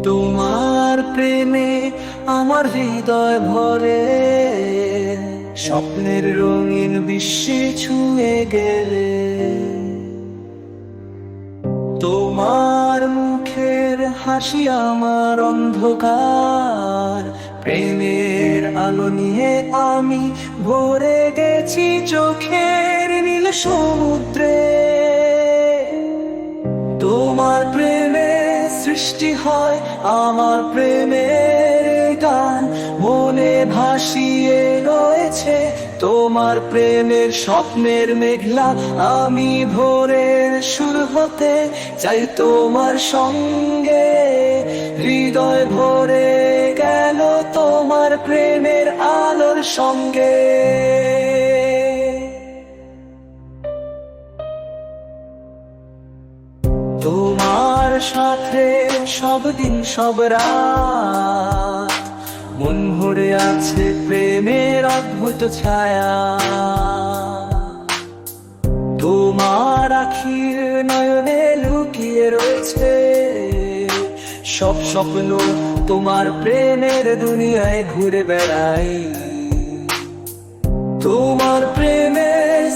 তোমার প্রেমে আমার হৃদয় ভরে, স্বপ্নের রঙিন বিশ্বে ছুঁয়ে গেলে। তোমার মুখের হাসি আমার অন্ধকার, প্রেমের আলো নিয়ে আমি ভরে গেছি চোখের নীল সমুদ্রে। তোমার প্রেমে সৃষ্টি হয় আমার প্রেমের গান, মনে ভাসিয়ে রয়েছে তোমার প্রেমের স্বপ্নের মেঘলা। আমি ভোরের সুর হতে চাই তোমার সঙ্গে, হৃদয় ভরে গেল তোমার প্রেমের আলোর সঙ্গে। তোমার সাথে সব দিন সব রাত, মন ভরে আছে প্রেমের অদ্ভুত ছায়া। তোমার আখির নয়নে লুকিয়ে রয়েছে সব স্বপ্ন, তোমার প্রেমের দুনিয়ায় ঘুরে বেড়াই। তোমার প্রেমে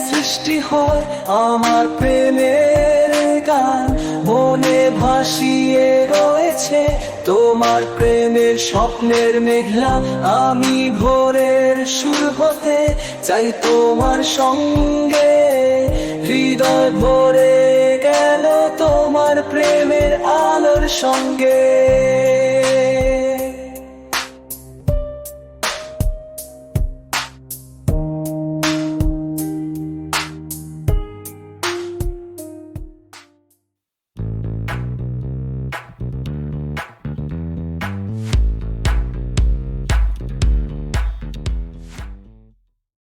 সৃষ্টি হয় আমার প্রেমের গান, মনে ভাসিয়ে রয়েছে তোমার প্রেমের স্বপ্নের মেঘলা। আমি ভোরের সুর হতে চাই তোমার সঙ্গে, হৃদয় ভরে গেল তোমার প্রেমের আলোর সঙ্গে।